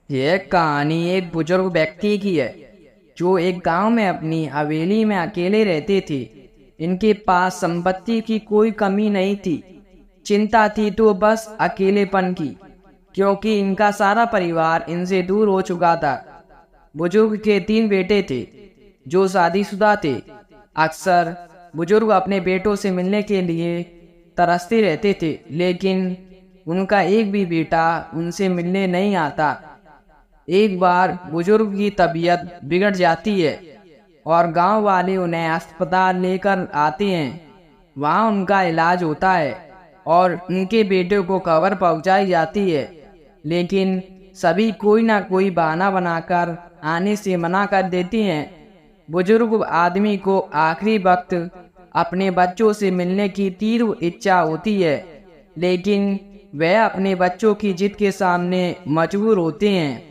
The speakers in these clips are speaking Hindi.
यह कहानी एक बुजुर्ग व्यक्ति की है जो एक गांव में अपनी हवेली में अकेले रहते थे। इनके पास संपत्ति की कोई कमी नहीं थी। चिंता थी तो बस अकेलेपन की, क्योंकि इनका सारा परिवार इनसे दूर हो चुका था। बुजुर्ग के 3 बेटे थे जो शादीशुदा थे। अक्सर बुजुर्ग अपने बेटों से मिलने के लिए तरसते रहते थे, लेकिन उनका एक भी बेटा उनसे मिलने नहीं आता। एक बार बुजुर्ग की तबीयत बिगड़ जाती है और गांव वाले उन्हें अस्पताल लेकर आते हैं। वहां उनका इलाज होता है और उनके बेटे को खबर पहुंचाई जाती है, लेकिन सभी कोई ना कोई बहाना बनाकर आने से मना कर देते हैं। बुजुर्ग आदमी को आखिरी वक्त अपने बच्चों से मिलने की तीव्र इच्छा होती है, लेकिन वह अपने बच्चों की जिद के सामने मजबूर होते हैं।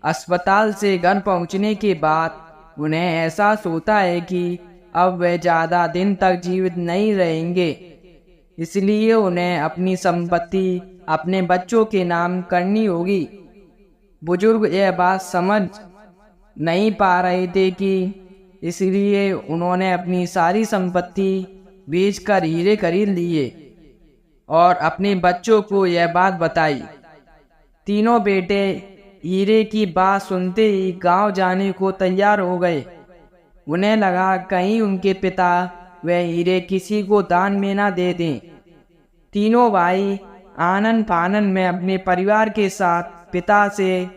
अस्पताल से घर पहुंचने के बाद उन्हें एहसास होता है कि अब वे ज़्यादा दिन तक जीवित नहीं रहेंगे, इसलिए उन्हें अपनी संपत्ति अपने बच्चों के नाम करनी होगी। बुजुर्ग यह बात समझ नहीं पा रहे थे कि इसलिए उन्होंने अपनी सारी संपत्ति बेचकर हीरे खरीद लिए और अपने बच्चों को यह बात बताई। तीनों बेटे हीरे की बात सुनते ही गांव जाने को तैयार हो गए। उन्हें लगा कहीं उनके पिता वह हीरे किसी को दान में ना दे दें। तीनों भाई आनन फानन में अपने परिवार के साथ पिता से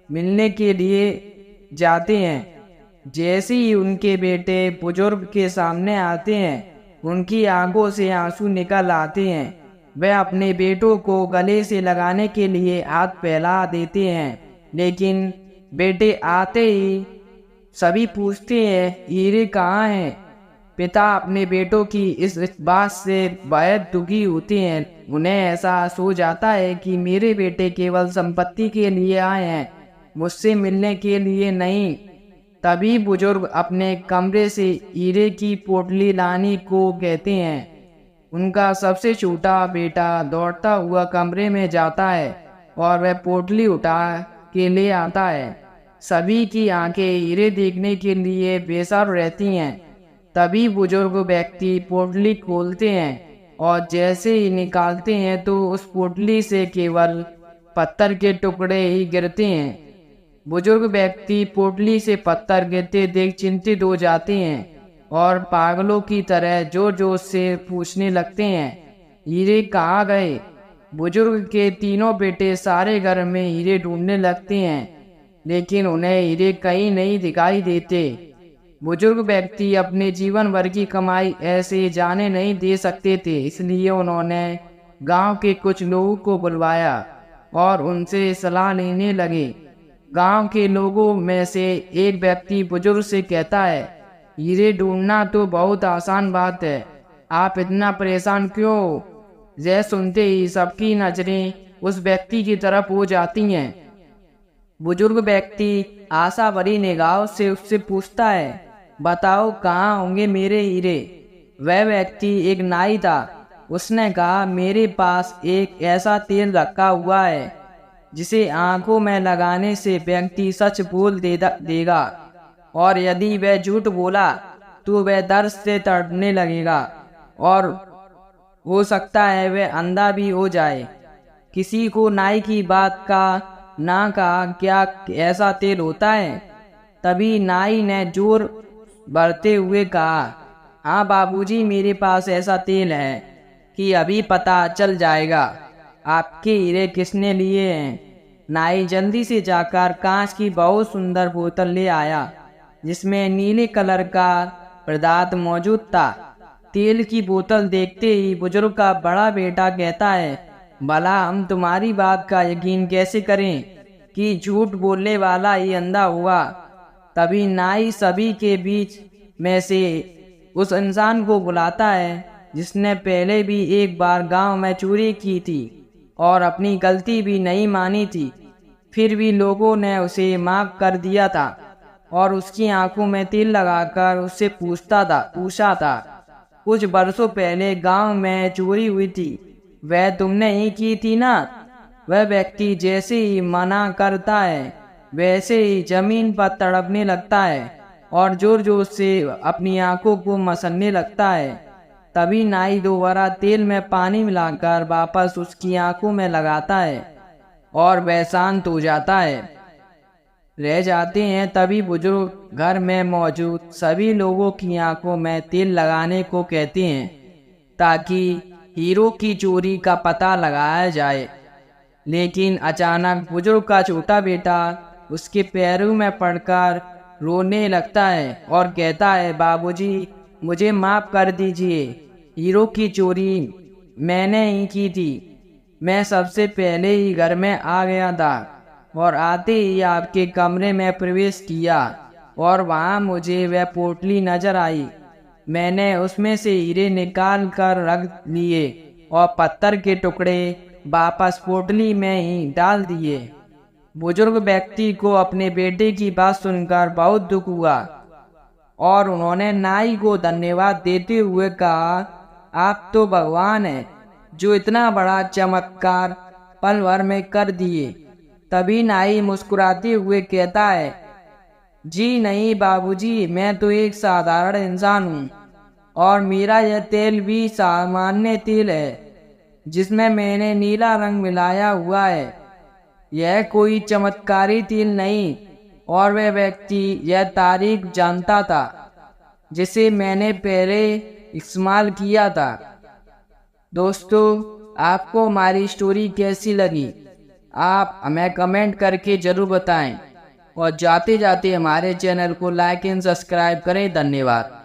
मिलने के लिए जाते हैं। जैसे ही उनके बेटे बुजुर्ग के सामने आते हैं, उनकी आंखों से आंसू निकल आते हैं। वे अपने बेटों को गले से लगाने के लिए हाथ फैला देते हैं, लेकिन बेटे आते ही सभी पूछते हैं हीरे कहाँ हैं। पिता अपने बेटों की इस बात से बेहद दुखी होते हैं। उन्हें एहसास हो जाता है कि मेरे बेटे केवल संपत्ति के लिए आए हैं, मुझसे मिलने के लिए नहीं। तभी बुजुर्ग अपने कमरे से हीरे की पोटली लाने को कहते हैं। उनका सबसे छोटा बेटा दौड़ता हुआ कमरे में जाता है और वह पोटली उठा के ले आता है। सभी की आंखें हीरे देखने के लिए बेसब्र रहती हैं। तभी बुजुर्ग व्यक्ति पोटली खोलते हैं और जैसे ही निकालते हैं तो उस पोटली से केवल पत्थर के टुकड़े ही गिरते हैं। बुजुर्ग व्यक्ति पोटली से पत्थर गिरते देख चिंतित हो जाते हैं और पागलों की तरह जोर जोर से पूछने लगते हैं हीरे कहाँ गए। बुजुर्ग के तीनों बेटे सारे घर में हीरे ढूंढने लगते हैं, लेकिन उन्हें हीरे कहीं नहीं दिखाई देते। बुजुर्ग व्यक्ति अपने जीवन भर की कमाई ऐसे जाने नहीं दे सकते थे, इसलिए उन्होंने गांव के कुछ लोगों को बुलवाया और उनसे सलाह लेने लगे। गांव के लोगों में से एक व्यक्ति बुजुर्ग से कहता है, हीरे ढूंढना तो बहुत आसान बात है, आप इतना परेशान क्यों हो? यह सुनते ही सबकी नजरें उस व्यक्ति की तरफ हो जाती हैं। बुजुर्ग व्यक्ति आशा भरी निगाहों से उससे पूछता है, बताओ कहाँ होंगे मेरे हीरे? वह व्यक्ति एक नाई था। उसने कहा, मेरे पास एक ऐसा तेल रखा हुआ है जिसे आंखों में लगाने से व्यक्ति सच बोल देगा, और यदि वह झूठ बोला तो वह दर्द से तड़पने लगेगा और हो सकता है वह अंधा भी हो जाए। किसी को नाई की बात का ना कहा, क्या ऐसा तेल होता है? तभी नाई ने जोर भरते हुए कहा, हाँ बाबूजी, मेरे पास ऐसा तेल है कि अभी पता चल जाएगा आपके हीरे किसने लिए हैं। नाई जल्दी से जाकर कांच की बहुत सुंदर बोतल ले आया जिसमें नीले कलर का पदार्थ मौजूद था। तेल की बोतल देखते ही बुजुर्ग का बड़ा बेटा कहता है, भला हम तुम्हारी बात का यकीन कैसे करें कि झूठ बोलने वाला ही अंधा हुआ। तभी नाई सभी के बीच में से उस इंसान को बुलाता है जिसने पहले भी एक बार गांव में चोरी की थी और अपनी गलती भी नहीं मानी थी। फिर भी लोगों ने उसे माफ कर दिया था और उसकी आंखों में तेल लगाकर उससे पूछा था, कुछ बरसों पहले गांव में चोरी हुई थी, वह तुमने ही की थी ना? वह व्यक्ति जैसे ही मना करता है वैसे ही जमीन पर तड़पने लगता है और जोर जोर से अपनी आंखों को मसलने लगता है। तभी नाई दोबारा तेल में पानी मिलाकर वापस उसकी आंखों में लगाता है और वह शांत हो जाता है। रह जाते हैं। तभी बुजुर्ग घर में मौजूद सभी लोगों की आंखों में तेल लगाने को कहते हैं ताकि हीरो की चोरी का पता लगाया जाए। लेकिन अचानक बुजुर्ग का छोटा बेटा उसके पैरों में पड़कर रोने लगता है और कहता है, बाबूजी मुझे माफ कर दीजिए, हीरो की चोरी मैंने ही की थी। मैं सबसे पहले ही घर में आ गया था और आते ही आपके कमरे में प्रवेश किया और वहाँ मुझे वह पोटली नजर आई। मैंने उसमें से हीरे निकाल कर रख लिए और पत्थर के टुकड़े वापस पोटली में ही डाल दिए। बुजुर्ग व्यक्ति को अपने बेटे की बात सुनकर बहुत दुख हुआ और उन्होंने नाई को धन्यवाद देते हुए कहा, आप तो भगवान हैं जो इतना बड़ा चमत्कार पल भर में कर दिए। तभी नाई मुस्कुराते हुए कहता है, जी नहीं बाबूजी, मैं तो एक साधारण इंसान हूँ और मेरा यह तेल भी सामान्य तेल है जिसमें मैंने नीला रंग मिलाया हुआ है। यह कोई चमत्कारी तेल नहीं। और वह व्यक्ति यह तारीख जानता था जिसे मैंने पहले इस्तेमाल किया था। दोस्तों, आपको हमारी स्टोरी कैसी लगी आप हमें कमेंट करके ज़रूर बताएं और जाते जाते हमारे चैनल को लाइक एंड सब्सक्राइब करें। धन्यवाद।